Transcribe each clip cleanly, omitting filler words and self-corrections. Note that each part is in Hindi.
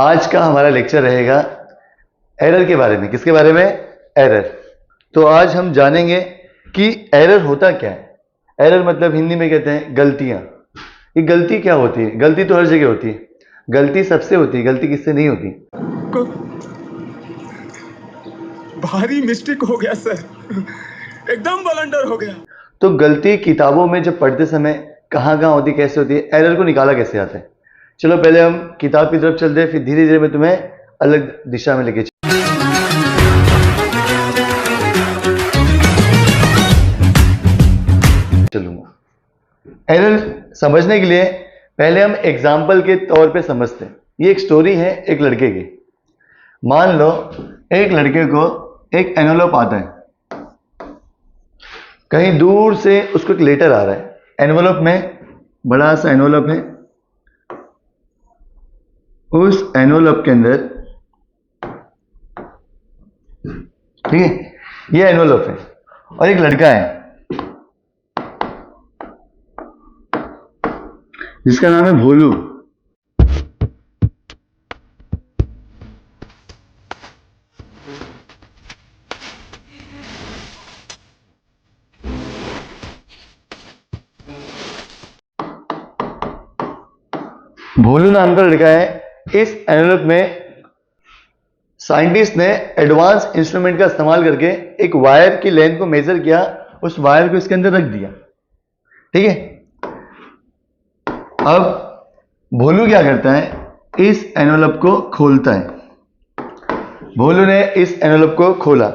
आज का हमारा लेक्चर रहेगा एरर के बारे में। किसके बारे में? एरर। तो आज हम जानेंगे कि एरर होता क्या है। एरर मतलब हिंदी में कहते हैं गलतियां। ये गलती क्या होती है? गलती तो हर जगह होती है, गलती सबसे होती है, गलती किससे नहीं होती? भारी मिस्टेक हो गया सर, एकदम ब्लंडर हो गया। तो गलती किताबों में जब पढ़ते समय कहाँ कहाँ होती, कैसे होती है, एरर को निकाला कैसे आता है? चलो पहले हम किताब की तरफ चलते हैं, फिर धीरे धीरे मैं तुम्हें अलग दिशा में लेके चलूंगा। एरर समझने के लिए पहले हम एग्जाम्पल के तौर पे समझते हैं। ये एक स्टोरी है एक लड़के की। मान लो एक लड़के को एक एनवेलप आता है, कहीं दूर से उसको एक लेटर आ रहा है। एनवेलप में बड़ा सा एनवेलप है, उस एनवेलप के अंदर, ठीक है, ये एनवेलप है और एक लड़का है जिसका नाम है भोलू। भोलू नाम का लड़का है। इस एनवेलप में साइंटिस्ट ने एडवांस इंस्ट्रूमेंट का इस्तेमाल करके एक वायर की लेंथ को मेजर किया, उस वायर को इसके अंदर रख दिया। ठीक है, अब भोलू क्या करता है, इस एनवेलप को खोलता है। भोलू ने इस एनवेलप को खोला।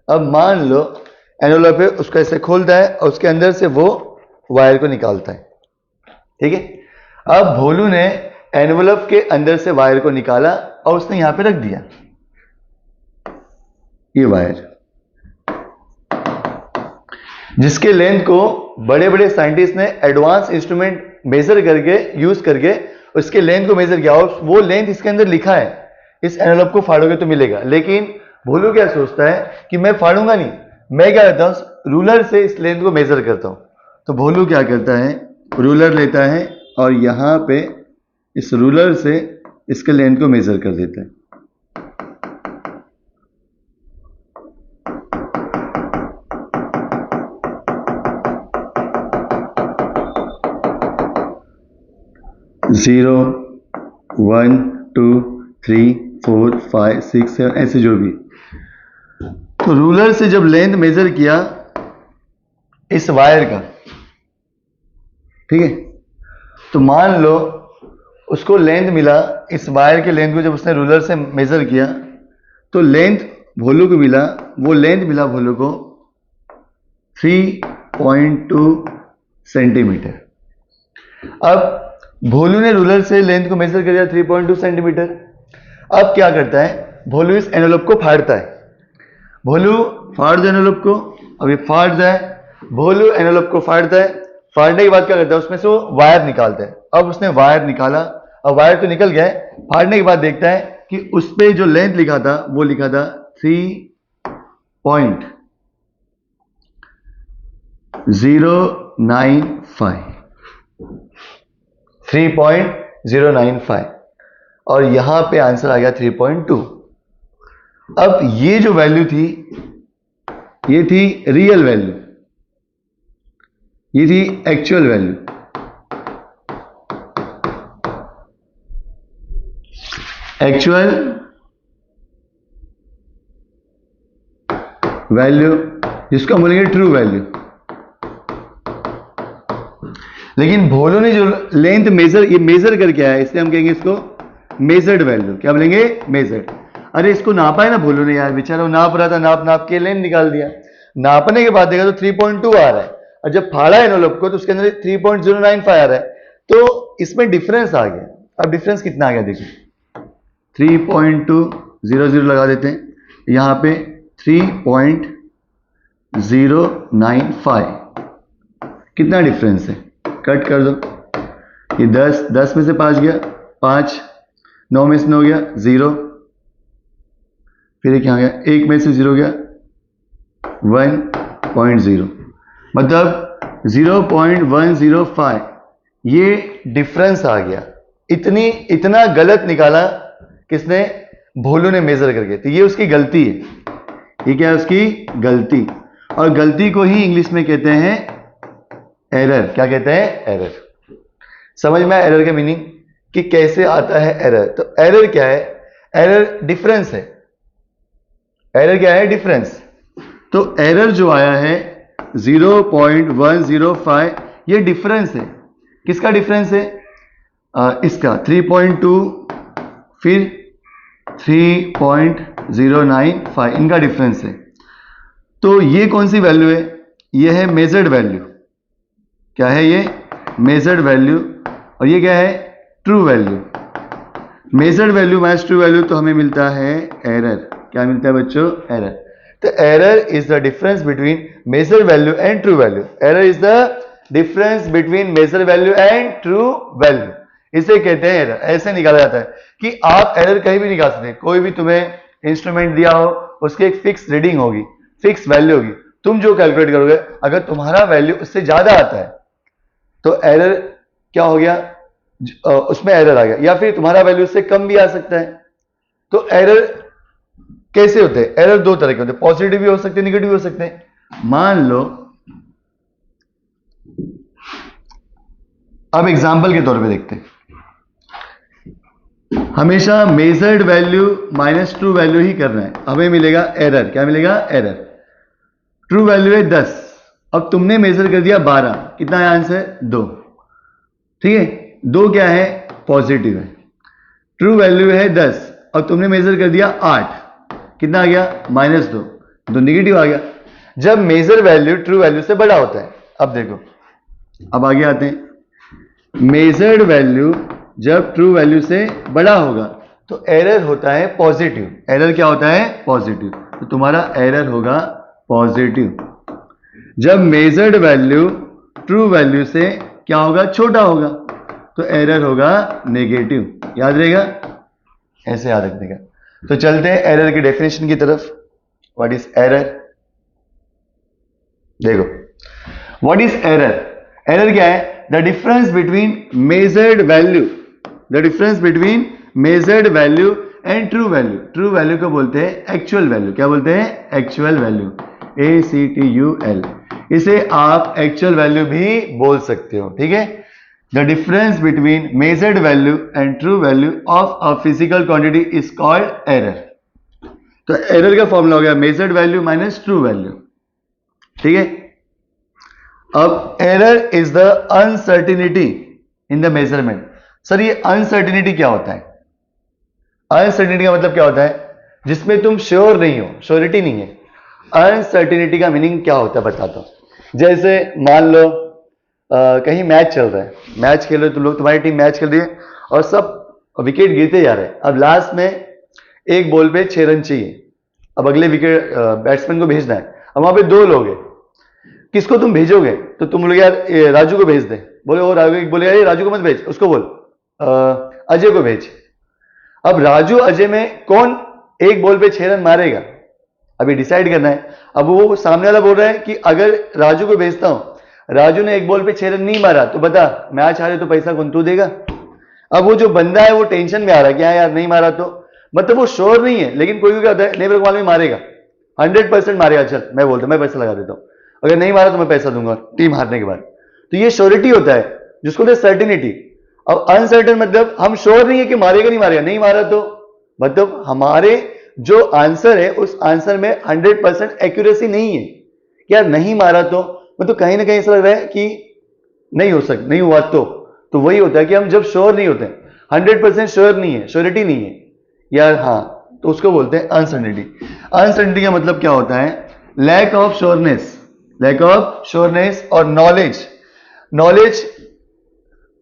अब मान लो एनवेलप है, उसको ऐसे खोलता है और उसके अंदर से वो वायर को निकालता है। ठीक है, अब भोलू ने एनवेलप के अंदर से वायर को निकाला और उसने यहां पे रख दिया ये वायर, जिसके लेंथ को बड़े बड़े साइंटिस्ट ने एडवांस इंस्ट्रूमेंट मेजर करके यूज करके उसके लेंथ को मेजर किया और वो लेंथ इसके अंदर लिखा है। इस एनवेलप को फाड़ोगे तो मिलेगा। लेकिन भोलू क्या सोचता है कि मैं फाड़ूंगा नहीं, मैं क्या करता हूं, रूलर से इस लेंथ को मेजर करता हूं। तो भोलू क्या करता है, रूलर लेता है और यहां पे इस रूलर से इसके लेंथ को मेजर कर देता है। जीरो, 1, 2, 3, 4, 5, 6, 7 ऐसे जो भी। तो रूलर से जब लेंथ मेजर किया इस वायर का, ठीक है, तो मान लो उसको लेंथ मिला, इस वायर के लेंथ को जब उसने रूलर से मेजर किया तो लेंथ भोलू को मिला, वो लेंथ मिला भोलू को 3.2 सेंटीमीटर। अब भोलू ने रूलर से लेंथ को मेजर कर दिया 3.2 सेंटीमीटर। अब क्या करता है, भोलू इस एनवेलप को फाड़ता है। भोलू फाड़ दे एनवेलप को, अभी फाड़ जाए, भोलू एनवेलप को फाड़ता है। फाड़ने के बाद क्या करता है, उसमें से वो वायर निकालता है। अब उसने वायर निकाला, अब वायर तो निकल गया है। फाड़ने के बाद देखता है कि उस पे जो लेंथ लिखा था वो लिखा था 3.095। 3.095 और यहां पे आंसर आ गया 3.2। अब ये जो वैल्यू थी ये थी रियल वैल्यू, ये थी एक्चुअल वैल्यू। एक्चुअल वैल्यू जिसको हम बोलेंगे ट्रू वैल्यू। लेकिन भोलू ने जो लेंथ मेजर, ये मेजर करके आया, इसलिए हम कहेंगे इसको मेजर्ड वैल्यू। क्या बोलेंगे? मेजर्ड। अरे इसको नापा है ना भोलू ने, यार बेचारा वो नाप रहा था, नाप नाप के लेंथ निकाल दिया। नापने के बाद देखा तो 3.2 आ रहा है और जब फाड़ा एनवेलप को तो उसके अंदर 3.095 आ रहा है। तो इसमें डिफरेंस आ गया। अब डिफरेंस कितना आ गया देखो, 3.200 लगा देते हैं, यहां पे 3.095। कितना डिफरेंस है, कट कर दो। ये 10 में से 5 गया, 5, 9 में से 9 गया 0, फिर एक यहाँ गया, 1 में से 0 गया 1.0, मतलब 0.105। ये डिफरेंस आ गया। इतना गलत निकाला किसने? भोलू ने मेजर करके। तो ये उसकी गलती है, ये क्या है? उसकी गलती। और गलती को ही इंग्लिश में कहते हैं एरर। क्या कहते हैं? एरर। समझ में एरर का मीनिंग कि कैसे आता है एरर? तो एरर क्या है? एरर डिफरेंस है। एरर क्या है? डिफरेंस। तो एरर जो आया है 0.105, ये डिफरेंस है। किसका डिफरेंस है? इसका 3.2 फिर 3.095, इनका डिफरेंस है। तो ये कौन सी वैल्यू है? ये है मेजर्ड वैल्यू। क्या है ये? Measured value. और ये क्या है? True value. Measured value minus true value, तो हमें मिलता है एरर। क्या मिलता है बच्चों? एरर। तो error is the difference between measure value and true value. Error is the difference between measure value and true value. इसे कहते हैं एरर। ऐसे निकाला जाता है कि आप एरर कहीं भी निकाल सकते हैं। कोई भी तुम्हें इंस्ट्रूमेंट दिया हो, उसकी एक फिक्स रीडिंग होगी, फिक्स वैल्यू होगी, तुम जो कैलकुलेट करोगे, अगर तुम्हारा वैल्यू उससे ज्यादा आता है तो एरर क्या हो गया? उसमें एरर आ गया। या फिर तुम्हारा वैल्यू उससे कम भी आ सकता है। तो एरर कैसे होते हैं? एरर दो तरह के होते हैं, पॉजिटिव भी हो सकते हैं, निगेटिव भी हो सकते हैं। मान लो, अब एग्जांपल के तौर पे देखते हैं। हमेशा measured value minus true value ही करना है, हमें मिलेगा एरर। क्या मिलेगा? एरर। ट्रू वैल्यू है 10, अब तुमने मेजर कर दिया 12, कितना है आंसर? 2। ठीक है, 2 क्या है? पॉजिटिव है। ट्रू वैल्यू है 10 और तुमने मेजर कर दिया 8, कितना आ गया? -2, तो निगेटिव आ गया। जब मेजर वैल्यू ट्रू वैल्यू से बड़ा होता है, अब देखो, अब आगे आते हैं। मेजर्ड वैल्यू जब ट्रू वैल्यू से बड़ा होगा तो एरर होता है पॉजिटिव। एरर क्या होता है? पॉजिटिव। तो तुम्हारा एरर होगा पॉजिटिव। जब मेजर्ड वैल्यू ट्रू वैल्यू से क्या होगा? छोटा होगा, तो एरर होगा नेगेटिव। याद रहेगा? ऐसे याद रखने का। तो चलते हैं एरर की डेफिनेशन की तरफ। What is error? देखो, व्हाट इज एरर? एरर क्या है? The difference between measured value, the difference between measured value and true value. True value को बोलते हैं एक्चुअल वैल्यू। क्या बोलते हैं? Actual value. ACTUL। इसे आप एक्चुअल वैल्यू भी बोल सकते हो। ठीक है, the difference between measured value and true value of a physical quantity is called error. तो एरर का फॉर्मूला हो गया measured value minus true value. ठीक है, अब error is the uncertainty in the measurement. Sir ये अनसर्टिनिटी क्या होता है? अनसर्टिनिटी का मतलब क्या होता है? जिसमें तुम श्योर नहीं हो, श्योरिटी नहीं है। अनसर्टिनिटी का मीनिंग क्या होता है बताता हूं। जैसे मान लो कहीं मैच चल रहा है, मैच खेल रहे हो तुम लोग, तुम्हारी टीम मैच खेल रही है और सब विकेट गिरते जा रहे हैं। अब लास्ट में एक बॉल पे 6 रन चाहिए। अब अगले विकेट बैट्समैन को भेजना है। अब वहां पे 2 लोग हैं, किसको तुम भेजोगे? तो तुम बोलोगे यार राजू को भेज दे। बोले वो राजू, बोले यार राजू को मत भेज, उसको बोल अजय को भेज। अब राजू अजय में कौन एक बॉल पे 6 रन मारेगा? अभी डिसाइड करना है। अब वो सामने वाला बोल रहा है कि अगर राजू को भेजता हूं, राजू ने एक बॉल पे 6 रन नहीं मारा तो बता मैच हारे तो पैसा कौन तू देगा? अब वो जो बंदा है वो टेंशन में आ रहा है, क्या यार नहीं मारा तो, मतलब वो श्योर नहीं है, लेकिन कोई भी क्या होता है, नहीं मेरे को मालूम मारेगा, 100% मारेगा, चल मैं बोलता हूं मैं पैसा लगा देता हूं, अगर नहीं मारा तो मैं पैसा दूंगा टीम हारने के बाद। तो ये श्योरिटी होता है जिसको बोलते सर्टिनिटी। अब अनसर्टन मतलब हम श्योर नहीं है कि मारेगा नहीं मारेगा, नहीं मारा तो मतलब हमारे जो आंसर है उस आंसर में 100% एक्यूरेसी नहीं है। क्या नहीं मारा तो मतलब कहीं ना कहीं ऐसा लग रहा है कि नहीं हो सकता, नहीं हुआ तो वही होता है कि हम जब श्योर नहीं होते, 100% श्योर नहीं है, श्योरिटी नहीं है यार, हाँ, तो उसको बोलते हैं अनसर्टिनिटी। अनसर्टिनिटी का मतलब क्या होता है? लैक ऑफ श्योरनेस, लैक ऑफ श्योरनेस और नॉलेज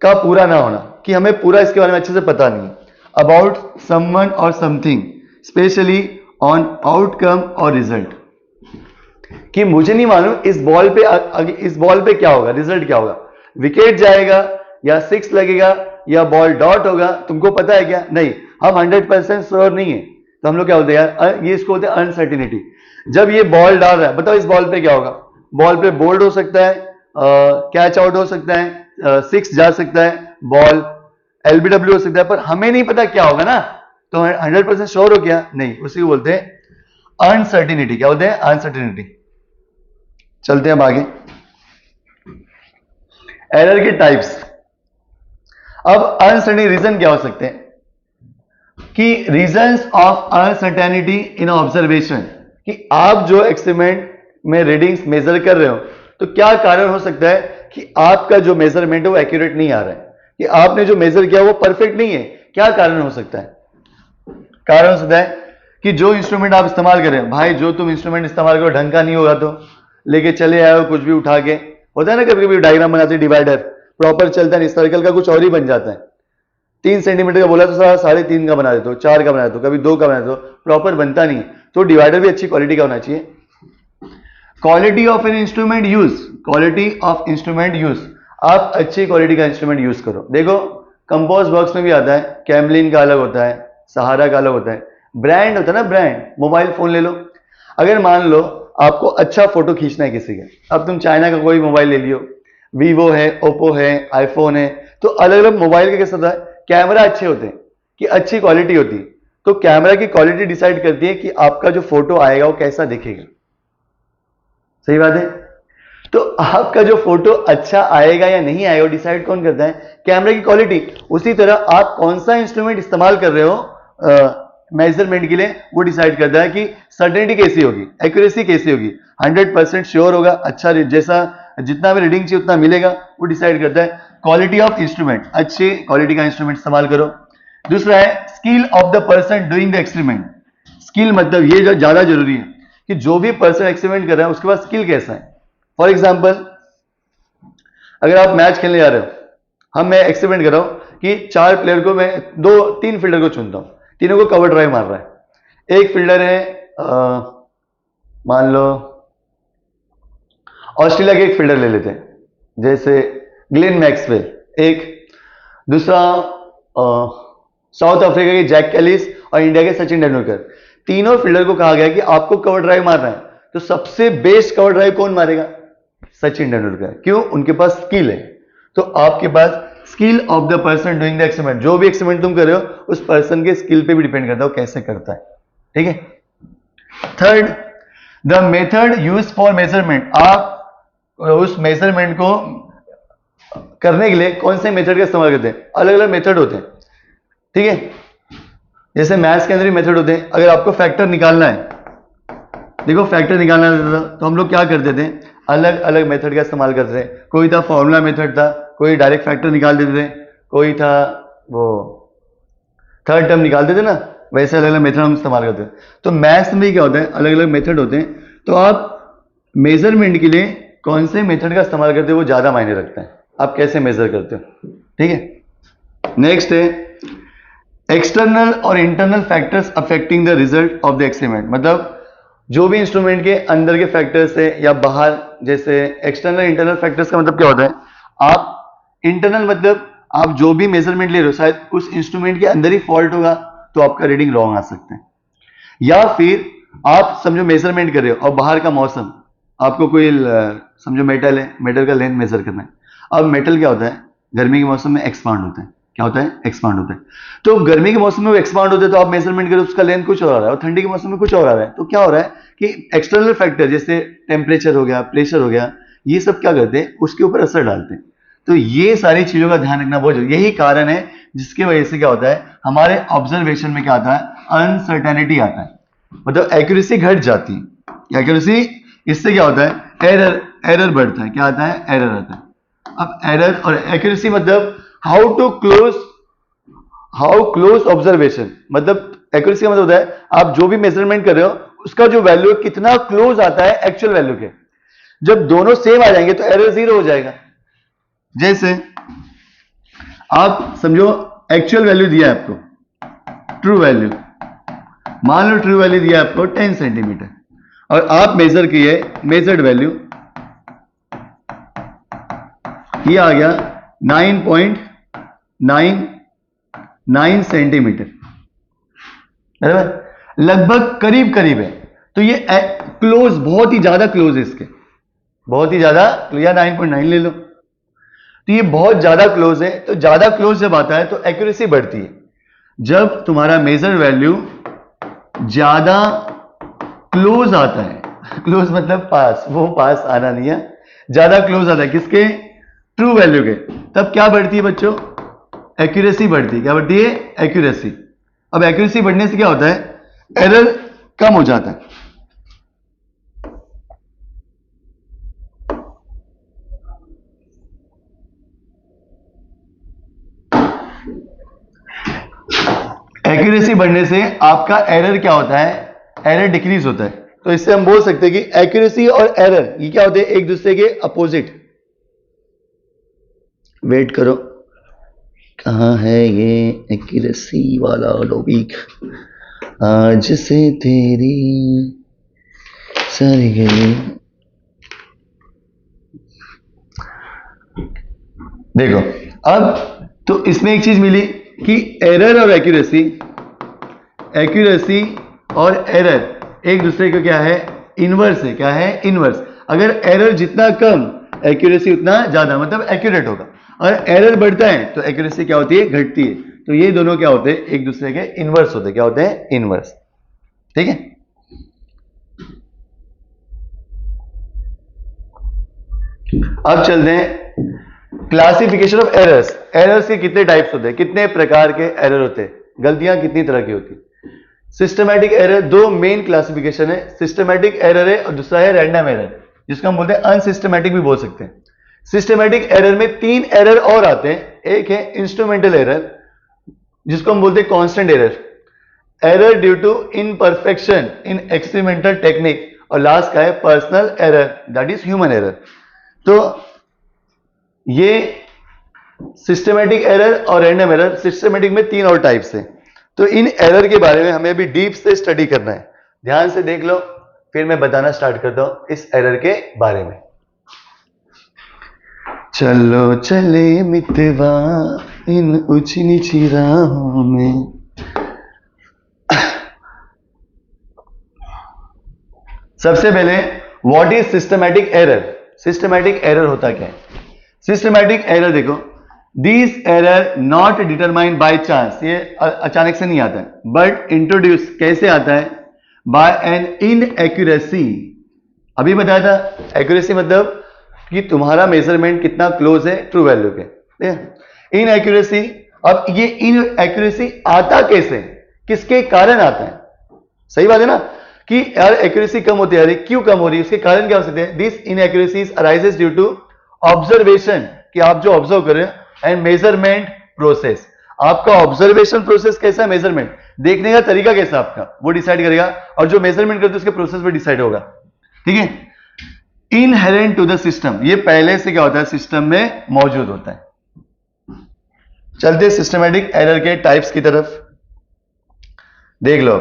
का पूरा ना होना, कि हमें पूरा इसके बारे में अच्छे से पता नहीं अबाउट समवन और समथिंग, स्पेशली ऑन आउटकम और रिजल्ट, कि मुझे नहीं मालूम इस बॉल पे क्या होगा, रिजल्ट क्या होगा, विकेट जाएगा या 6 लगेगा या बॉल डॉट होगा, तुमको पता है क्या? नहीं, हम 100% श्योर नहीं है, तो हम लोग क्या बोलते हैं यार, ये इसको बोलते हैं अनसर्टिनिटी। जब ये बॉल डाल रहा है, बताओ इस बॉल पे क्या होगा? बॉल पे बोल्ड हो सकता है, कैच आउट हो सकता है, 6 जा सकता है, बॉल LBW हो सकता है, पर हमें नहीं पता क्या होगा ना, तो 100% श्योर हो क्या? नहीं, उसी को बोलते हैं अनसर्टिनिटी। क्या बोलते हैं? अनसर्टिनिटी। चलते हैं अब आगे, एरर के टाइप्स। अब अनसर्टेनिटी रीजन क्या हो सकते हैं कि reasons of uncertainty in observation, कि आप जो एक्सपेरिमेंट में रीडिंग्स मेजर कर रहे हो तो क्या कारण हो सकता है कि आपका जो मेजरमेंट है वो एक्यूरेट नहीं आ रहा है, कि आपने जो मेजर किया वो परफेक्ट नहीं है। क्या कारण हो सकता है? कारण हो सकता है कि जो इंस्ट्रूमेंट आप इस्तेमाल कर रहे हो, भाई जो तुम इंस्ट्रूमेंट इस्तेमाल करो ढंग का नहीं होगा तो लेके चले आए हो कुछ भी उठा के, होता है ना कभी कभी डायग्राम बनाते डिवाइडर प्रॉपर चलता नहीं, सर्कल का कुछ और ही बन जाता है। 3 सेंटीमीटर का बोला तो सारा 3.5 का बना देते हो, 4 का बना देते हो, कभी 2 का बना देते हो, प्रॉपर बनता नहीं। तो डिवाइडर भी अच्छी क्वालिटी का होना चाहिए। Quality of an instrument use, quality of instrument use, आप अच्छी क्वालिटी का इंस्ट्रूमेंट यूज करो। देखो कंपोज बॉक्स में भी आता है, कैमलिन का अलग होता है, सहारा का अलग होता है, ब्रांड होता है ना, ब्रांड। मोबाइल फोन ले लो, अगर मान लो आपको अच्छा फोटो खींचना है किसी का, अब तुम चाइना का कोई मोबाइल ले लियो, वीवो है, ओप्पो है, आईफोन है, तो अलग अलग मोबाइल के कैसा होता है, कैमरा अच्छे होते हैं कि अच्छी क्वालिटी होती है। तो कैमरा की क्वालिटी डिसाइड करती है कि आपका जो फोटो आएगा वो कैसा दिखेगा। सही बात है। तो आपका जो फोटो अच्छा आएगा या नहीं आएगा वो डिसाइड कौन करता है? कैमरा की क्वालिटी। उसी तरह आप कौन सा इंस्ट्रूमेंट इस्तेमाल कर रहे हो मेजरमेंट के लिए, वो डिसाइड करता है कि सर्टेनिटी कैसी होगी, एक्यूरेसी कैसी होगी, 100% श्योर होगा, अच्छा जैसा जितना भी रीडिंग चाहिए उतना मिलेगा, वो डिसाइड करता है। क्वालिटी ऑफ इंस्ट्रूमेंट, अच्छे क्वालिटी का इंस्ट्रूमेंट इस्तेमाल करो। दूसरा है skill of the person doing the experiment. Skill मतलब ये जो ज्यादा जरूरी है कि जो भी पर्सन एक्सपेरिमेंट कर रहा है उसके पास स्किल कैसा है। फॉर एग्जाम्पल अगर आप मैच खेलने जा रहे हो, मैं एक्सपेरिमेंट कर रहा हूं कि 4 प्लेयर को मैं 2-3 फील्डर को चुनता हूं, तीनों को कवर ड्राइव मार रहा है। एक फील्डर है मान लो ऑस्ट्रेलिया के एक फील्डर ले लेते हैं जैसे ग्लेन मैक्सवेल, एक दूसरा साउथ अफ्रीका के जैक कैलिस और इंडिया के सचिन तेंदुलकर। तीनों फील्डर को कहा गया कि आपको कवर ड्राइव मारना है, तो सबसे बेस्ट कवर ड्राइव कौन मारेगा? सचिन तेंदुलकर। क्यों? उनके पास स्किल है। तो आपके पास skill of the person doing the experiment, जो भी एक्सपेरिमेंट तुम कर रहे हो उस पर्सन के स्किल पे भी डिपेंड करता है वो कैसे करता है। ठीक है। Third, the method use for measurement, आप उस मेजरमेंट को करने के लिए कौन से मेथड का इस्तेमाल करते हैं? अलग अलग मेथड होते हैं। ठीक है। जैसे मैथ्स के अंदर भी मेथड होते हैं। अगर आपको फैक्टर निकालना है, देखो फैक्टर निकालना था तो हम लोग क्या करते थे? अलग अलग मेथड का इस्तेमाल करते थे। कोई था फॉर्मूला मेथड था, कोई डायरेक्ट फैक्टर निकाल देते थे, कोई था वो थर्ड टर्म निकालते थे ना, वैसे अलग अलग मेथड हम इस्तेमाल करते हैं। तो मैथ्स में क्या होता है? अलग अलग मेथड होते हैं। तो आप मेजरमेंट के लिए कौन से मेथड का इस्तेमाल करते हो वो ज्यादा मायने रखता है, आप कैसे मेजर करते हो। ठीक है। नेक्स्ट है एक्सटर्नल और internal factors affecting the result of the experiment. मतलब जो भी इंस्ट्रूमेंट के अंदर के फैक्टर्स है या बाहर, जैसे एक्सटर्नल इंटरनल फैक्टर्स का मतलब क्या होता है? आप इंटरनल मतलब आप जो भी मेजरमेंट ले रहे हो शायद उस इंस्ट्रूमेंट के अंदर ही फॉल्ट होगा तो आपका रीडिंग रॉन्ग आ सकता है। या फिर आप समझो मेजरमेंट कर रहे हो और बाहर का मौसम, आपको कोई समझो मेटल है, मेटल का लेंथ मेजर करना है। अब मेटल क्या होता है? गर्मी के मौसम में एक्सपांड होता है। क्या होता है? एक्सपांड होता है। तो गर्मी के मौसम में वो एक्सपांड होता है तो आप मेजरमेंट करो उसका लेंथ कुछ और आ रहा है, और ठंडी के मौसम में कुछ और आ रहा है। तो क्या हो रहा है कि एक्सटर्नल फैक्टर जैसे टेम्परेचर हो गया, प्रेशर हो गया, ये सब क्या करते हैं? उसके ऊपर असर डालते हैं। तो ये सारी चीजों का ध्यान रखना बहुत जरूरी। यही कारण है जिसकी वजह से क्या होता है हमारे ऑब्जर्वेशन में क्या आता है? अनसर्टेनिटी आता है, मतलब एक्यूरेसी घट जाती है। एक्यूरेसी, इससे क्या होता है? एरर बढ़ता है। क्या आता है? एरर आता है। अब एरर और एक्यूरेसी मतलब हाउ क्लोज ऑब्जर्वेशन, मतलब एक्यूरेसी का मतलब होता है आप जो भी मेजरमेंट कर रहे हो उसका जो वैल्यू है कितना क्लोज आता है एक्चुअल वैल्यू के। जब दोनों सेम आ जाएंगे तो एरर 0 हो जाएगा। जैसे आप समझो एक्चुअल वैल्यू दिया है आपको, ट्रू वैल्यू, मान लो ट्रू वैल्यू दिया है आपको 10 सेंटीमीटर और आप मेजर किए, मेजर्ड वैल्यू ये आ गया 9.99 सेंटीमीटर, बराबर, लगभग करीब करीब है। तो ये क्लोज, बहुत ही ज्यादा क्लोज है इसके, बहुत ही ज्यादा, या 9.9 ले लो। तो ये बहुत ज्यादा क्लोज है। तो ज्यादा क्लोज जब आता है तो एक्यूरेसी बढ़ती है। जब तुम्हारा मेजर वैल्यू ज्यादा क्लोज आता है, क्लोज मतलब पास, वो पास आना नहीं है, ज्यादा क्लोज आता है किसके, ट्रू वैल्यू के, तब क्या बढ़ती है बच्चों, एक्यूरेसी बढ़ती है। क्या बढ़ती है, एक्यूरेसी। अब एक्यूरेसी बढ़ने से क्या होता है, एरर कम हो जाता है। एक्यूरेसी बढ़ने से आपका एरर क्या होता है, एरर डिक्रीज होता है। तो इससे हम बोल सकते हैं कि एक्यूरेसी और एरर ये क्या होते हैं, एक दूसरे के अपोजिट। वेट करो, कहाँ है ये एक्यूरेसी वाला टॉपिक, आज से तेरी सारी गई। देखो अब तो इसमें एक चीज मिली कि एरर और एक्यूरेसी, एक्यूरेसी और एरर एक दूसरे को क्या है, इनवर्स है। क्या है, इनवर्स। अगर एरर जितना कम, एक्यूरेसी उतना ज्यादा, मतलब एक्यूरेट होगा। और एरर बढ़ता है तो एक्यूरेसी क्या होती है, घटती है। तो ये दोनों क्या होते हैं, एक दूसरे के इनवर्स होते हैं। क्या होते हैं, इनवर्स। ठीक है। अब चलते हैं क्लासिफिकेशन ऑफ एरर्स। एरर्स के कितने टाइप्स होते हैं, कितने प्रकार के एरर होते हैं, गलतियां कितनी तरह की होती है। सिस्टमैटिक एरर, दो मेन क्लासिफिकेशन है, सिस्टमैटिक एरर है और दूसरा है रैंडम एरर, जिसको हम बोलते हैं अनसिस्टमैटिक भी बोल सकते हैं। सिस्टमैटिक एरर में तीन एरर और आते हैं। एक है इंस्ट्रूमेंटल एरर, जिसको हम बोलते हैं constant error, error due to imperfection in experimental technique, और लास्ट का है personal error, that is human error. तो ये सिस्टमैटिक एरर और रैंडम एरर, सिस्टमैटिक में तीन और टाइप्स हैं। तो इन एरर के बारे में हमें अभी डीप से स्टडी करना है। ध्यान से देख लो, फिर मैं बताना स्टार्ट करता हूं इस एरर के बारे में। चलो चले मितवा इन ऊंची नीची राहों में। सबसे पहले what is systematic error. Systematic error होता क्या है। सिस्टमैटिक एरर देखो, this error not determined by chance, ये अचानक से नहीं आता है, बट इंट्रोड्यूस कैसे आता है, बाय एन इनएक्यूरेसी। अभी बताया था एक्यूरेसी मतलब कि तुम्हारा मेजरमेंट कितना क्लोज है ट्रू वैल्यू के। इनएक्यूरेसी, अब ये इनएक्यूरेसी आता कैसे, किसके कारण आता है। सही बात है ना कि यार एक्यूरेसी कम होती है, क्यों कम हो रही है, उसके कारण क्या हो सकते हैं। This inaccuracies arises due to observation, कि आप जो ऑब्जर्व कर रहे हैं, एंड मेजरमेंट प्रोसेस। आपका ऑब्जर्वेशन प्रोसेस कैसा है, मेजरमेंट देखने का तरीका कैसा आपका, वो डिसाइड करेगा, और जो मेजरमेंट करते हैं उसके प्रोसेस पे डिसाइड होगा। ठीक है। इनहेरेंट टू द सिस्टम, ये पहले से क्या होता है, सिस्टम में मौजूद होता है। चलते सिस्टमैटिक एरर के टाइप्स की तरफ देख लो।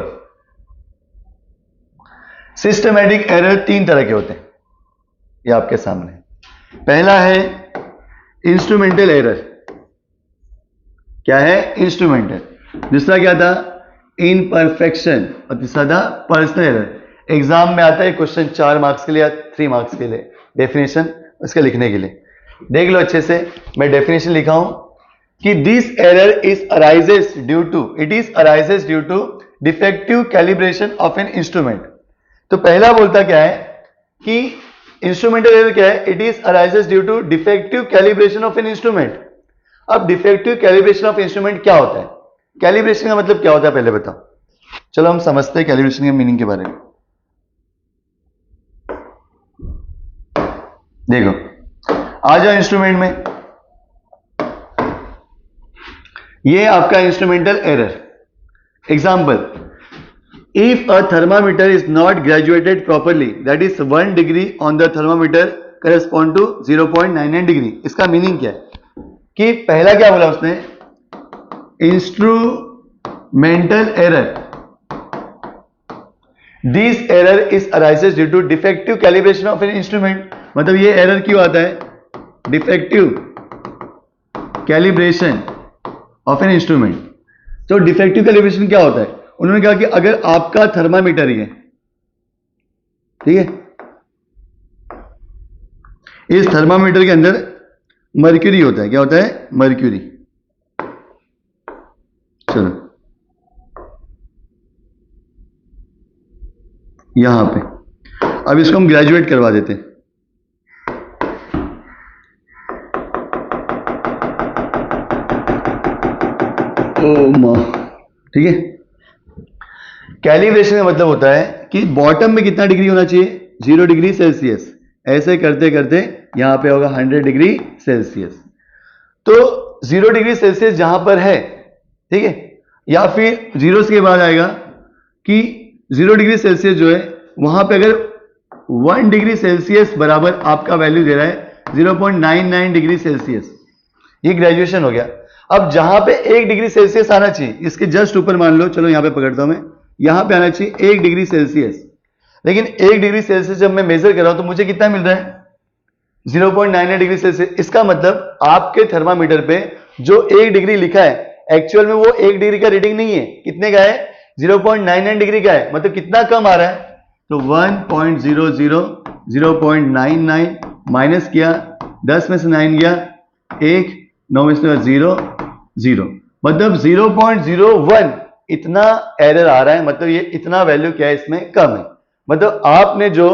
सिस्टमैटिक एरर तीन तरह के होते हैं, ये आपके सामने। पहला है इंस्ट्रूमेंटल एरर। क्या है, इंस्ट्रूमेंटल। दूसरा क्या था, इनपरफेक्शन, और तीसरा था पर्सनल एरर। एग्जाम में आता है क्वेश्चन 4 मार्क्स के लिए या 3 मार्क्स के लिए, डेफिनेशन उसके लिखने के लिए। देख लो अच्छे से, मैं डेफिनेशन लिखा हूं कि this error is arises due to, it is arises due to defective calibration of an instrument. तो पहला बोलता क्या है कि इंस्ट्रूमेंटल एरर क्या है, it is arises due to defective calibration of an instrument. अब डिफेक्टिव कैलिब्रेशन ऑफ इंस्ट्रूमेंट क्या होता है, कैलिब्रेशन का मतलब क्या होता है पहले बताओ। चलो हम समझते हैं कैलिब्रेशन के मीनिंग के बारे में। देखो आ जाओ इंस्ट्रूमेंट में, ये आपका instrumental error. Example, if a thermometer is not graduated properly, that is 1 degree on the thermometer correspond to 0.99 degree। इसका मीनिंग क्या है कि पहला क्या बोला उसने, instrumental error, this error is arises due to defective calibration of an instrument. मतलब ये एरर क्यों आता है, defective calibration of an instrument. तो डिफेक्टिव कैलिब्रेशन क्या होता है, उन्होंने कहा कि अगर आपका थर्मामीटर ही है, ठीक है, इस थर्मामीटर के अंदर मर्क्यूरी होता है। क्या होता है, मर्क्यूरी। चलो यहां पे। अब इसको हम ग्रेजुएट करवा देते हैं। ठीक है, कैलिब्रेशन का मतलब होता है कि बॉटम में कितना डिग्री होना चाहिए, 0 डिग्री सेल्सियस। ऐसे करते करते यहां पे होगा 100 डिग्री सेल्सियस। तो 0 डिग्री सेल्सियस जहां पर है, ठीक है, या फिर जीरो के बाद आएगा कि 0 डिग्री सेल्सियस जो है वहां पे अगर 1 डिग्री सेल्सियस बराबर आपका वैल्यू दे रहा है 0.99 डिग्री सेल्सियस, ये ग्रेजुएशन हो गया। अब जहां पे 1 डिग्री सेल्सियस आना चाहिए, इसके जस्ट ऊपर मान लो, चलो यहां पे पकड़ता हूं मैं, यहां पे आना चाहिए 1 डिग्री सेल्सियस। लेकिन 1 डिग्री सेल्सियस जब मैं मेजर कर रहा हूं तो मुझे कितना मिल रहा है, 0.99 डिग्री सेल्सियस। इसका मतलब आपके थर्मामीटर पे जो 1 डिग्री लिखा है एक्चुअल में वो 1 डिग्री का रीडिंग नहीं है, कितने का है, 0.99 डिग्री का है। मतलब कितना कम आ रहा है, तो 1.00 0.99 माइनस किया, 10 में से 9 गया 1, 9 में से 0 0, मतलब 0.01 इतना एरर आ रहा है। मतलब ये इतना वैल्यू क्या है, इसमें कम है। मतलब आपने जो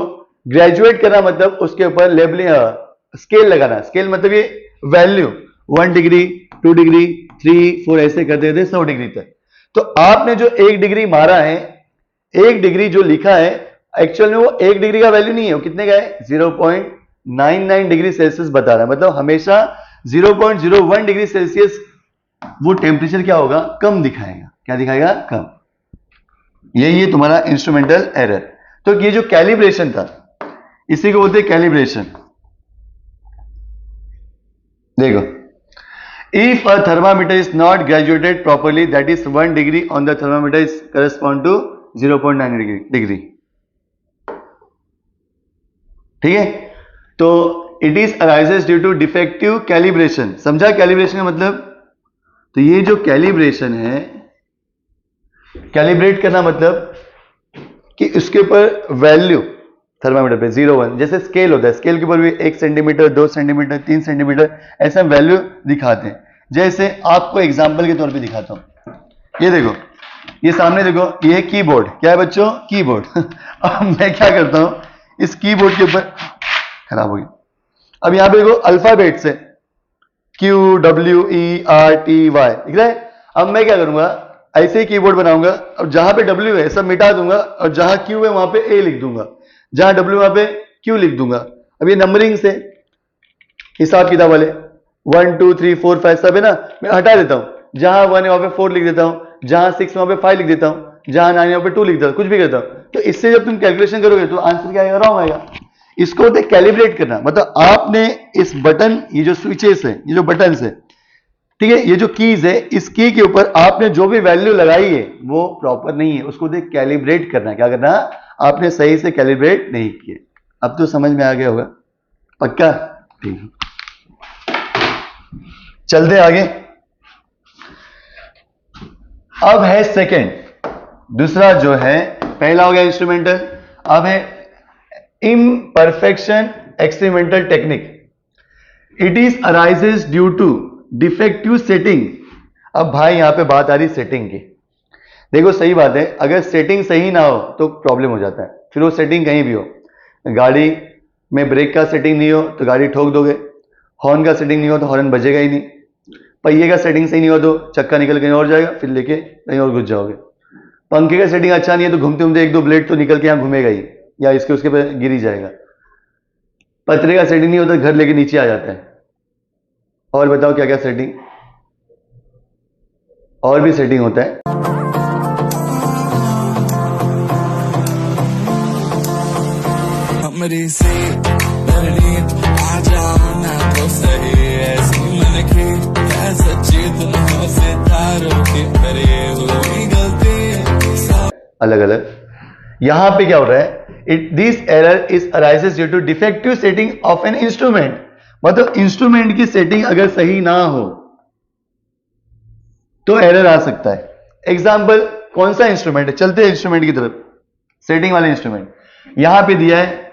ग्रेजुएट करा, मतलब उसके ऊपर लेबलिंग स्केल लगाना। स्केल मतलब ये वैल्यू 1 डिग्री 2 डिग्री 3 4 ऐसे कर देते 100 डिग्री तक। तो आपने जो 1 डिग्री मारा है, 1 डिग्री जो लिखा है एक्चुअल में वो 1 डिग्री का वैल्यू नहीं है, वो कितने का है, 0.99 डिग्री सेल्सियस बता रहा है। मतलब हमेशा 0.01 डिग्री सेल्सियस वो टेम्परेचर क्या होगा, कम दिखाएगा। क्या दिखाएगा, कम। यही है तुम्हारा इंस्ट्रूमेंटल एरर। तो ये जो कैलिब्रेशन था इसी को बोलते हैं कैलिब्रेशन। देखो, if a thermometer is not graduated properly, that is 1 degree on the thermometer is correspond to 0.9 degree. ठीक है, तो it is arises due to defective calibration. समझा कैलिब्रेशन का मतलब? तो ये जो कैलिब्रेशन है, कैलिब्रेट करना मतलब कि उसके ऊपर वैल्यू थर्मामीटर पे 0 1, जैसे स्केल होता है, स्केल के ऊपर भी 1 सेंटीमीटर 2 सेंटीमीटर 3 सेंटीमीटर ऐसा वैल्यू दिखाते हैं। जैसे आपको एग्जांपल के तौर पे दिखाता हूं, ये देखो, ये सामने देखो, ये कीबोर्ड। क्या है बच्चों, कीबोर्ड। अब मैं क्या करता हूं, इस कीबोर्ड के ऊपर, खराब हो गया, अब यहां पे देखो अल्फाबेट से QWERTY दिख रहा है। अब मैं क्या करूंगा, ऐसे ही कीबोर्ड बनाऊंगा, अब जहां पे W है सब मिटा दूंगा और जहां Q है वहां पे A लिख दूंगा, जहां W वहां पे Q लिख दूंगा। अब ये नंबरिंग से हिसाब किताब वाले 1 2 3 4 5 सब है ना, मैं हटा देता हूं। जहां 1 है वहां पे 4 लिख देता हूं, जहां 6 वहां पे 5 लिख देता हूं, जहां 9 वहां पे 2 लिख देता हूं, कुछ भी करता हूं। तो इससे जब तुम कैलकुलेशन करोगे तो आंसर क्या आएगा, रॉन्ग आएगा। इसको होते कैलिब्रेट करना। मतलब आपने इस बटन, ये जो स्विचेस है, ये जो बटन है, ठीक है, ये जो कीज है, इस की के ऊपर आपने जो भी वैल्यू लगाई है वो प्रॉपर नहीं है, उसको देख कैलिब्रेट करना। क्या करना, आपने सही से कैलिब्रेट नहीं किया। अब तो समझ में आ गया होगा, पक्का? ठीक है, चलते आगे। अब है सेकंड, दूसरा जो है, पहला हो गया इंस्ट्रूमेंटल, अब है imperfection experimental technique. It is arises due to defective setting. अब भाई यहां पे बात आ रही सेटिंग की। देखो सही बात है, अगर सेटिंग सही ना हो तो प्रॉब्लम हो जाता है। फिर वो सेटिंग कहीं भी हो, गाड़ी में ब्रेक का सेटिंग नहीं हो तो गाड़ी ठोक दोगे, हॉर्न का सेटिंग नहीं हो तो हॉर्न बजेगा ही नहीं, पहिए का सेटिंग सही नहीं हो तो चक्का निकल कहीं और जाएगा, फिर लेके कहीं और घुस जाओगे, पंखे का सेटिंग अच्छा नहीं है तो घूमते घूमते 1 2 ब्लेड तो निकल के यहां घूमेगा ही, या इसके उसके पे गिर ही जाएगा, पतरे का सेटिंग नहीं होता घर लेके नीचे आ जाता है। और बताओ क्या क्या सेटिंग, और भी सेटिंग होता है। हमरी से डरनी आ जाना तो सही, ऐसी मन की क्या सच्ची दुनिया से तारों की करे हुई गलती अलग अलग। यहां पे क्या हो रहा है, this error is arises due to defective setting of an instrument. मतलब इंस्ट्रूमेंट की सेटिंग अगर सही ना हो तो एरर आ सकता है। एग्जाम्पल, कौन सा इंस्ट्रूमेंट है, चलते हैं इंस्ट्रूमेंट की तरफ, सेटिंग वाले इंस्ट्रूमेंट। यहां पे दिया है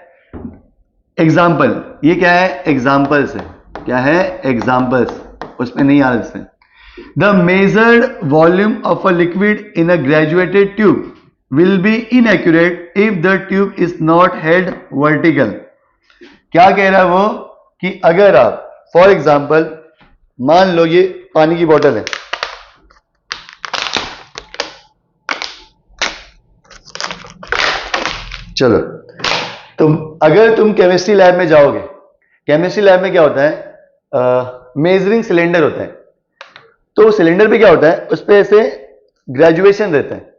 एग्जाम्पल, ये क्या है, एग्जाम्पल्स है, क्या है, एग्जाम्पल्स, उसमें नहीं आ रहा इसमें। The measured volume of a liquid in a graduated tube will be inaccurate if the tube is not held vertical. क्या कह रहा है वो कि अगर आप फॉर एग्जाम्पल मान लो ये पानी की बोतल है, चलो अगर तुम केमिस्ट्री लैब में जाओगे, केमिस्ट्री लैब में क्या होता है, मेजरिंग सिलेंडर होता है, तो सिलेंडर पे क्या होता है, उस पे ऐसे ग्रेजुएशन रहता है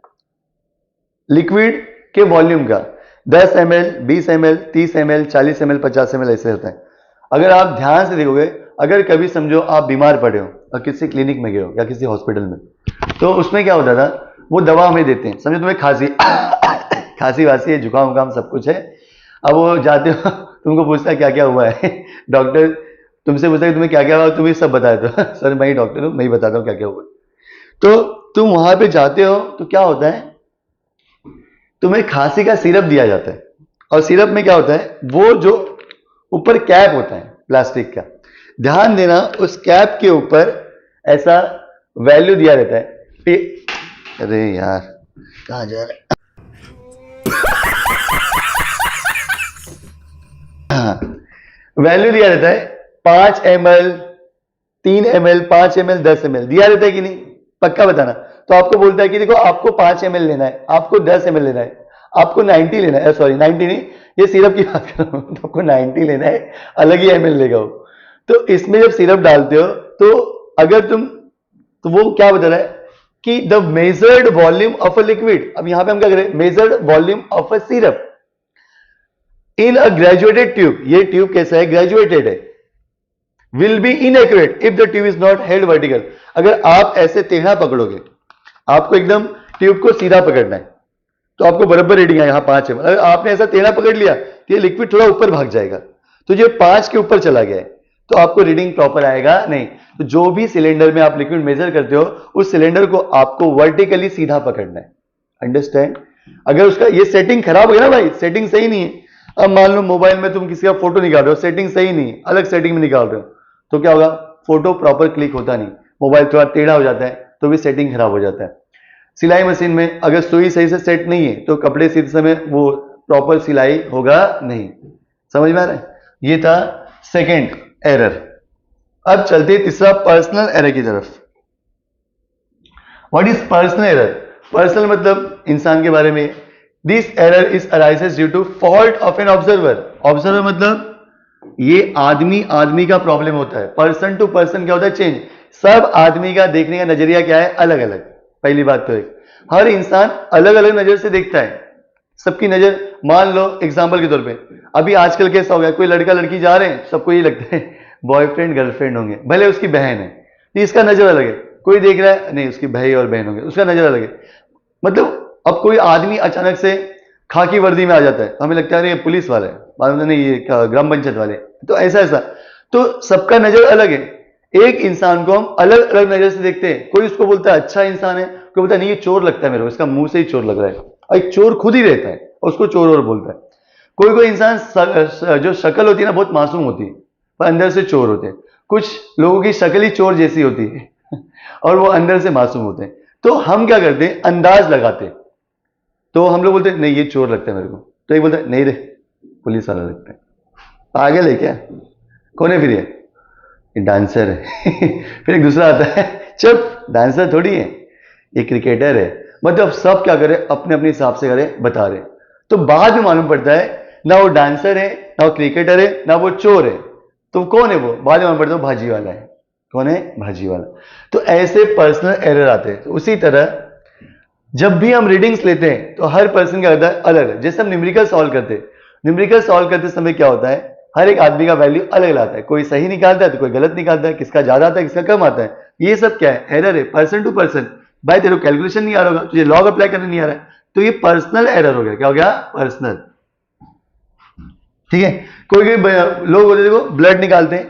लिक्विड के वॉल्यूम का, 10 ml, 20 ml, 30 ml, 40 ml, 50 ml ऐसे होता है। अगर आप ध्यान से देखोगे, अगर कभी समझो आप बीमार पड़े हो और किसी क्लिनिक में गए हो या किसी हॉस्पिटल में, तो उसमें क्या होता था, वो दवा हमें देते हैं, समझो तुम्हें खांसी वासी है, जुकाम उकाम सब कुछ है, अब वो जाते हो तुमको पूछता है क्या क्या हुआ है डॉक्टर तुमसे पूछता है तुम्हें क्या क्या हुआ, तुम ये सब बता दो सर मैं ही डॉक्टर हूँ, मैं ही बताता हूँ क्या क्या हुआ। तो तुम वहां पे जाते हो तो क्या होता है, तुम्हें खांसी का सिरप दिया जाता है, और सिरप में क्या होता है, वो जो ऊपर कैप होता है प्लास्टिक का, ध्यान देना उस कैप के ऊपर ऐसा वैल्यू दिया रहता है, अरे यार कहाँ जा रहा है, वैल्यू दिया रहता है 5 ml, 3 ml, 5 ml, 10 ml दिया रहता है कि नहीं, पक्का बताना। तो आपको बोलता है कि देखो आपको 5 ml लेना है, आपको 10 ml लेना है, आपको 90 लेना है, सॉरी 90 नहीं, ये सिरप की बात कर रहा हूं, तो आपको 90 लेना है, अलग ही ml लेगा वो। तो इसमें जब सिरप डालते हो तो अगर तुम, तो वो क्या बता रहा है कि the measured volume of a liquid, अब यहां पे हम क्या करें, measured volume of a syrup in a graduated tube, ये ट्यूब कैसा है, ग्रेजुएटेड है, will be inaccurate if the tube is not held vertical. अगर आप ऐसे टेढ़ा पकड़ोगे, आपको एकदम ट्यूब को सीधा पकड़ना है, तो आपको बराबर रीडिंग है, यहां 5 है, अगर आपने ऐसा टेढ़ा पकड़ लिया तो ये लिक्विड थोड़ा ऊपर भाग जाएगा, तो ये 5 के ऊपर चला गया है, तो आपको रीडिंग प्रॉपर आएगा नहीं। तो जो भी सिलेंडर में आप लिक्विड मेजर करते हो, उस सिलेंडर को आपको वर्टिकली सीधा पकड़ना है, अंडरस्टैंड। अगर उसका ये सेटिंग खराब हो गया ना भाई, सेटिंग सही नहीं है, अब मान लो मोबाइल में तुम किसी का फोटो निकाल रहे हो, सेटिंग सही नहीं, अलग सेटिंग में निकाल रहे हो, तो क्या होगा, फोटो प्रॉपर क्लिक होता नहीं, मोबाइल थोड़ा टेढ़ा हो जाता है, तो भी सेटिंग खराब हो जाता है। सिलाई मशीन में अगर सुई सही से सेट नहीं है, तो कपड़े सीते समय वो प्रॉपर सिलाई होगा नहीं, समझ में आ रहा है। ये था सेकेंड एरर। अब चलते तीसरा पर्सनल एरर की तरफ। What is personal error? Personal मतलब इंसान के बारे में। This error is arises due to fault of an observer. Observer मतलब ये आदमी का प्रॉब्लम होता है। पर्सन टू पर्सन क्या होता है, चेंज। सब आदमी का देखने का नजरिया क्या है, अलग अलग। पहली बात तो एक, हर इंसान अलग अलग नजर से देखता है। सबकी नजर, मान लो एग्जाम्पल के तौर पे, अभी आजकल कैसा हो गया, कोई लड़का लड़की जा रहे हैं, सबको ये लगता है बॉयफ्रेंड गर्लफ्रेंड होंगे, भले उसकी बहन है, तो इसका नजर अलग है। कोई देख रहा है, नहीं उसकी भाई और बहन होंगे, उसका नजर अलग है। मतलब अब कोई आदमी अचानक से खाकी वर्दी में आ जाता है, हमें लगता है अरे ये पुलिस वाला है, बाद में नहीं ये ग्राम पंचायत वाले, तो ऐसा ऐसा, तो सबका नजर अलग है। एक इंसान को हम अलग अलग नजर से देखते हैं। कोई उसको बोलता है अच्छा इंसान है, कोई बोलता है नहीं ये चोर लगता है मेरे को, इसका मुंह से ही चोर लग रहा है, और एक चोर खुद ही रहता है उसको चोर और बोलता है। कोई कोई इंसान जो शक्ल होती है ना बहुत मासूम होती है, पर अंदर से चोर होते हैं। कुछ लोगों की शक्ल ही चोर जैसी होती है और वो अंदर से मासूम होते हैं। तो हम क्या करते हैं, अंदाज लगाते हैं। तो हम लोग बोलते हैं नहीं ये चोर लगता है मेरे को, तो एक बोलता है नहीं रे पुलिस वाला लगता है। पागल है क्या, कौन है फिर ये डांसर है फिर एक दूसरा आता है, चुप डांसर थोड़ी है, ये क्रिकेटर है। मतलब सब क्या करे, अपने अपने हिसाब से करे, बता रहे। तो बाद में मालूम पड़ता है ना वो डांसर है, ना वो क्रिकेटर है, ना वो चोर है, तो कौन है वो, बाद में मालूम पड़ता है भाजी वाला है। कौन है, भाजी वाला। तो ऐसे पर्सनल एरर आते हैं। तो उसी तरह जब भी हम रीडिंग्स लेते हैं तो हर पर्सन क्या होता है, अलग। जैसे हम न्यूमेरिकल सॉल्व करते हैं, न्यूमेरिकल सॉल्व करते समय क्या होता है, हर एक आदमी का वैल्यू अलग आता है। कोई सही निकालता है तो कोई गलत निकालता है, किसका ज्यादा आता है किसका कम आता है। ये सब क्या है, एरर है, पर्सन टू पर्सन। भाई तेरे को कैलकुलेशन नहीं आ रहा होगा, तुझे लॉग अप्लाई करने नहीं आ रहा है, तो ये पर्सनल एरर हो गया। क्या हो गया, पर्सनल। ठीक है। कोई लोग होते देखो ब्लड निकालते हैं,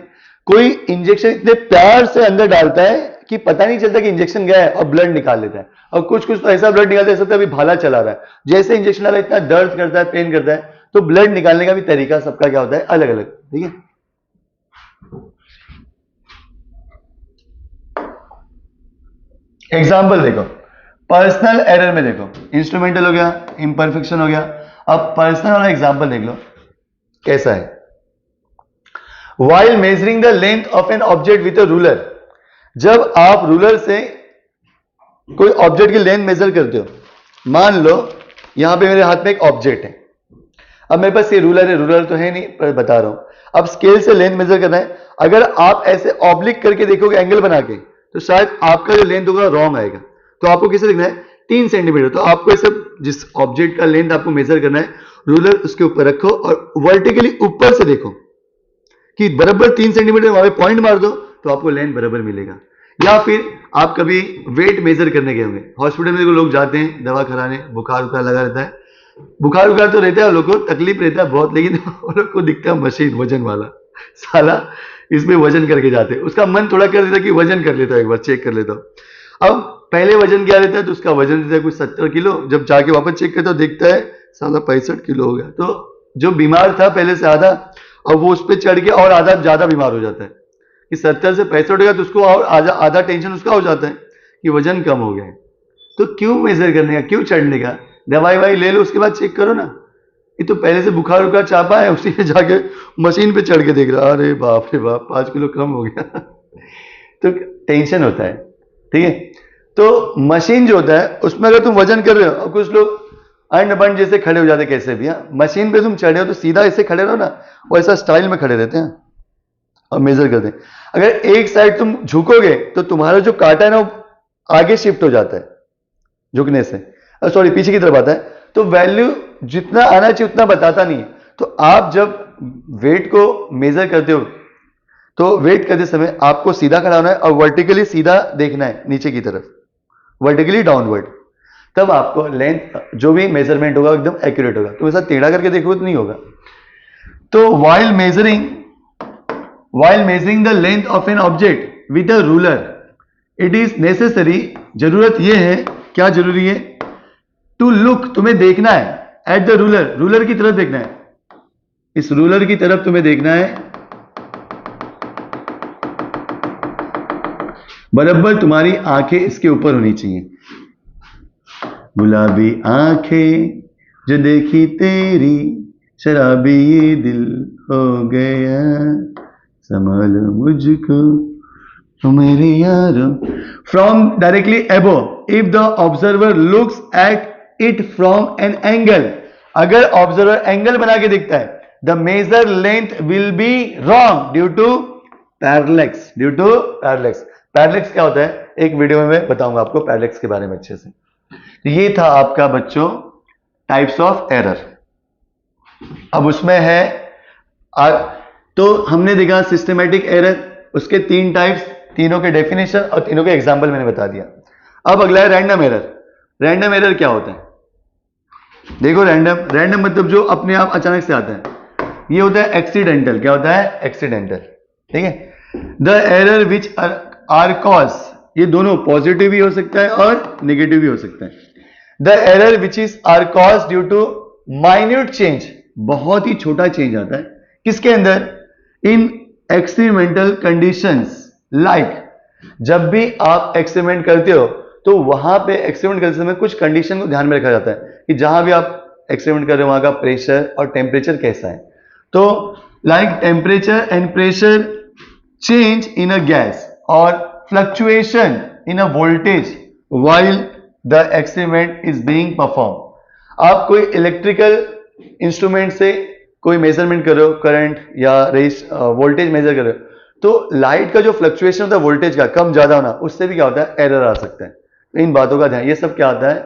कोई इंजेक्शन इतने प्यार से अंदर डालता है कि पता नहीं चलता कि इंजेक्शन गया है और ब्लड निकाल लेता है। और कुछ कुछ तो ऐसा ब्लड निकालता है ऐसा अभी भाला चला रहा है, जैसे इंजेक्शन डाला इतना दर्द करता है, पेन करता है। तो ब्लड निकालने का भी तरीका सबका क्या होता है, अलग अलग। ठीक है। एग्जाम्पल देखो, पर्सनल एरर में देखो, इंस्ट्रूमेंटल हो गया, इम्परफेक्शन हो गया। अब पर्सनल वाला एग्जांपल देख लो कैसा है। While measuring the length of an object with a ruler, जब आप रूलर से कोई ऑब्जेक्ट की लेंथ मेजर करते हो, मान लो यहां पे मेरे हाथ में एक ऑब्जेक्ट है, अब मेरे पास ये रूलर है, रूलर तो है नहीं पर बता रहा हूं। अब स्केल से लेंथ मेजर करना है, अगर आप ऐसे ऑब्लिक करके देखोगे एंगल बना के, तो शायद आपका जो लेंथ होगा रॉन्ग आएगा। तो आपको किसे देखना है, 3 सेंटीमीटर। तो आपको ऐसे जिस ऑब्जेक्ट का लेंथ आपको मेजर करना है, रूलर उसके ऊपर रखो और वर्टिकली ऊपर से देखो कि बराबर 3 सेंटीमीटर, वहां पे पॉइंट मार दो तो आपको लेंथ बराबर मिलेगा। या फिर आप कभी वेट मेजर करने गए होंगे, हॉस्पिटल में लोग जाते हैं दवा कराने, बुखार उखार लगा रहता है, बुखार उखार तो रहता है, लोगों को तकलीफ रहता है बहुत, लेकिन वो लोग को दिखता है मशीन वजन वाला, साला इसमें वजन करके जाते हैं। उसका मन थोड़ा कर देता है कि वजन कर लेता है, एक बार चेक कर लेता हूं। अब पहले वजन क्या रहता है, तो उसका वजन रहता है कुछ 70 किलो, जब जाके वापस चेक करता देखता है साला 65 किलो हो गया। तो जो बीमार था पहले से आधा, अब वो उस पर चढ़ के और आधा ज्यादा बीमार हो जाता है कि 70 से 65 हो गया, तो उसको और आधा टेंशन उसका हो जाता है कि वजन कम हो गया है। तो क्यों मेजर करने का, क्यों चढ़ने का, दवाई वाई ले लो उसके बाद चेक करो ना। ये तो पहले से बुखार उखार चापा है, उसी में जाके मशीन पे चढ़ के देख रहा, अरे बाप रे बाप 5 किलो कम हो गया तो टेंशन होता है, ठीक है। तो मशीन जो होता है उसमें अगर तुम वजन कर रहे हो, और कुछ लोग अंड बंड जैसे खड़े हो जाते कैसे भी, मशीन पे तुम चढ़े हो तो सीधा ऐसे खड़े रहो ना, वो ऐसा स्टाइल में खड़े रहते हैं और मेजर करते हैं। अगर एक साइड तुम झुकोगे तो तुम्हारा जो कांटा है ना वो आगे शिफ्ट हो जाता है झुकने से, सॉरी पीछे की तरफ आता है, तो वैल्यू जितना आना चाहिए उतना बताता नहीं है। तो आप जब वेट को मेजर करते हो तो वेट करते समय आपको सीधा खड़ा होना है और वर्टिकली सीधा देखना है नीचे की तरफ, वर्टिकली डाउनवर्ड, तब आपको लेंथ जो भी मेजरमेंट होगा एकदम एक्यूरेट होगा। तो ऐसा टेढ़ा करके देखोगे तो नहीं होगा। तो while measuring the length of an object with a ruler, it is necessary, जरूरत यह है, क्या जरूरी है, to look, तुम्हें देखना है, at the ruler, रूलर की तरफ देखना है, इस रूलर की तरफ तुम्हें देखना है, बराबर तुम्हारी आंखें इसके ऊपर होनी चाहिए। गुलाबी आंखें जो देखी तेरी, शराबी ये दिल हो गया, संभालो मुझको तो मेरे यारो। From directly above, if the observer looks at it from an angle, अगर ऑब्जर्वर एंगल बना के देखता है, the major length will be wrong due to parallax, parallax क्या होता है एक वीडियो में मैं बताऊंगा आपको पैरेलैक्स के बारे में अच्छे से। ये था आपका बच्चों टाइप्स ऑफ एरर। अब उसमें है तो हमने देखा सिस्टमैटिक एरर, उसके 3 टाइप्स, तीनों के डेफिनेशन और तीनों के एग्जाम्पल मैंने बता दिया। अब अगला है रैंडम एरर। रैंडम एरर क्या होता है, देखो रैंडम मतलब जो अपने आप अचानक से आता है। ये होता है एक्सीडेंटल, क्या होता है एक्सीडेंटल, ठीक है। The error which are cause, ये दोनों पॉजिटिव भी हो सकता है और नेगेटिव भी हो सकता है। The error which is are cause due to minute change, बहुत ही छोटा चेंज आता है किसके अंदर, इन एक्सपेरिमेंटल कंडीशंस, लाइक जब भी आप एक्सपेरिमेंट करते हो तो वहां पे एक्सपेरिमेंट करते समय कुछ कंडीशन को ध्यान में रखा जाता है कि जहां भी आप एक्सपेरिमेंट कर रहे हो वहां का प्रेशर और टेम्परेचर कैसा है। तो like temperature and pressure change in a gas or fluctuation in a voltage while the experiment is being perform. आप कोई इलेक्ट्रिकल इंस्ट्रूमेंट से कोई मेजरमेंट कर रहे हो, करंट या वोल्टेज मेजर कर रहे हो, तो लाइट का जो फ्लक्चुएशन होता है वोल्टेज का कम ज्यादा होना, उससे भी क्या होता है एरर आ सकता है। इन बातों का ध्यान, ये सब क्या आता है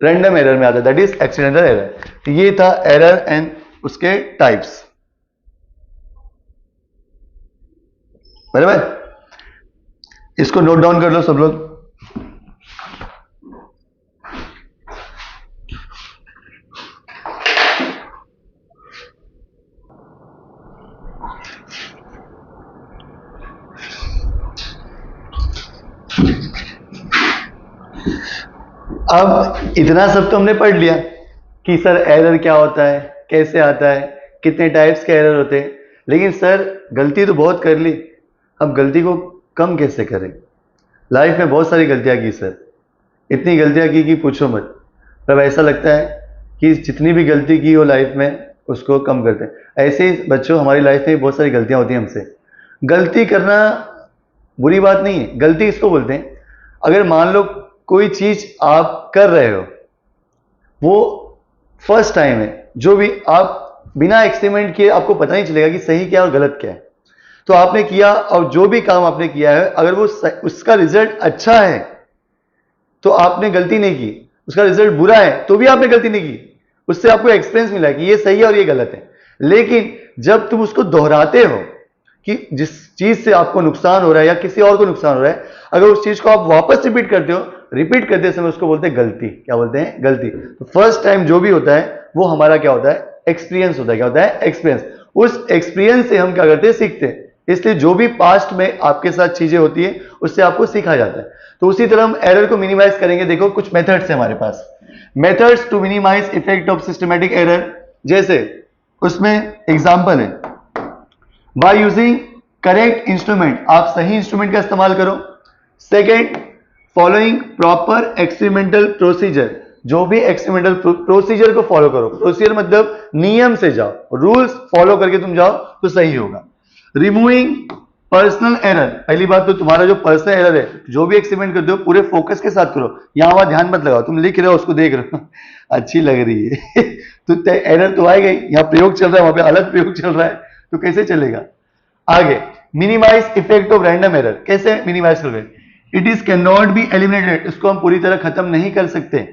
रैंडम एरर में आता है, दैट इज एक्सीडेंटल एरर। ये था एरर एंड उसके टाइप्स, बराबर। इसको नोट डाउन कर लो सब लोग। अब इतना सब तो हमने पढ़ लिया कि सर एरर क्या होता है, कैसे आता है, कितने टाइप्स के एरर होते हैं, लेकिन सर गलती तो बहुत कर ली, अब गलती को कम कैसे करें। लाइफ में बहुत सारी गलतियां की सर, इतनी गलतियां की कि पूछो मत। पर ऐसा लगता है कि जितनी भी गलती की हो लाइफ में उसको कम करते हैं। ऐसे ही बच्चों हमारी लाइफ में बहुत सारी गलतियां होती हैं हमसे। गलती करना बुरी बात नहीं है, गलती इसको बोलते हैं अगर मान लो कोई चीज आप कर रहे हो, वो फर्स्ट टाइम है, जो भी आप बिना एक्सपेरिमेंट किए आपको पता नहीं चलेगा कि सही क्या और गलत क्या है, तो आपने किया और जो भी काम आपने किया है अगर वो उसका रिजल्ट अच्छा है तो आपने गलती नहीं की, उसका रिजल्ट बुरा है तो भी आपने गलती नहीं की, उससे आपको एक्सपीरियंस मिला कि ये सही है और ये गलत है। लेकिन जब तुम उसको दोहराते हो कि जिस चीज से आपको नुकसान हो रहा है या किसी और को नुकसान हो रहा है, अगर उस चीज को आप वापस रिपीट करते हो, रिपीट करते समय उसको बोलते हैं गलती। क्या बोलते हैं? गलती। तो फर्स्ट टाइम जो भी होता है वो हमारा क्या होता है? एक्सपीरियंस होता है। क्या होता है? एक्सपीरियंस। उस एक्सपीरियंस से हम क्या करते हैं? सीखते हैं। इसलिए जो भी पास्ट में आपके साथ चीजें होती है उससे आपको सीखा जाता है। तो उसी तरह हम एरर को मिनिमाइज करेंगे। देखो कुछ मेथड्स है हमारे पास, methods to minimize effect of systematic error. जैसे उसमें एग्जांपल है, बाय यूजिंग करेक्ट इंस्ट्रूमेंट, आप सही इंस्ट्रूमेंट का इस्तेमाल करो। Second, following proper experimental procedure, जो भी एक्सपेरिमेंटल प्रोसीजर को फॉलो करो। प्रोसीजर मतलब नियम से जाओ, रूल्स फॉलो करके तुम जाओ तो सही होगा। रिमूविंग पर्सनल एरर, पहली बात तो तुम्हारा जो पर्सनल एरर है, जो भी एक्सपेरिमेंट करते हो पूरे फोकस के साथ करो, यहां वहां ध्यान मत लगाओ। तुम लिख रहे हो उसको देख रहे हो अच्छी लग रही है तो एरर तो आएगा ही। यहाँ प्रयोग चल रहा है, वहां पे अलग प्रयोग चल रहा है, तो कैसे चलेगा? आगे, minimise effect of random error, कैसे मिनिमाइज करोगे? It is can not be eliminated, इसको हम पूरी तरह खत्म नहीं कर सकते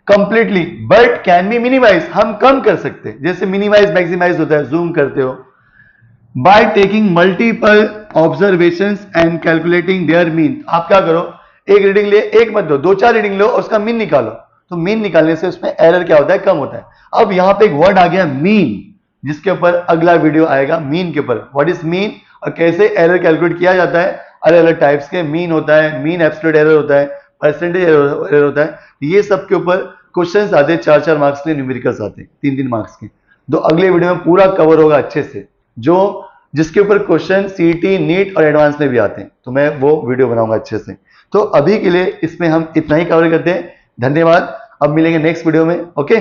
completely, but can be minimise, हम कम कर सकते हैं। जैसे मिनिमाइज मैक्सिमाइज होता है, जूम करते हो। By taking multiple observations and calculating there mean, आप क्या करो, एक रीडिंग ले, एक मत दो, दो चार रीडिंग लो और उसका मीन निकालो। तो मीन निकालने से उसमें एरर क्या होता है? कम होता है। अब यहां पे एक वर्ड आ गया मीन, जिसके ऊपर अगला वीडियो आएगा, मीन के ऊपर। व्हाट इज मीन और कैसे एरर कैलकुलेट किया जाता है। अलग अलग टाइप्स के मीन होता है, मीन एब्सोल्यूट एरर होता है, परसेंटेज एरर होता है। ये सब के ऊपर क्वेश्चंस आते हैं, 4-4 मार्क्स के, न्यूमेरिकल्स आते हैं 3-3 मार्क्स के। तो अगले वीडियो में पूरा कवर होगा अच्छे से, जो जिसके ऊपर क्वेश्चन सीईटी, नीट और एडवांस में भी आते हैं, तो मैं वो वीडियो बनाऊंगा अच्छे से। तो अभी के लिए इसमें हम इतना ही कवर करते हैं। धन्यवाद, अब मिलेंगे नेक्स्ट वीडियो में। ओके।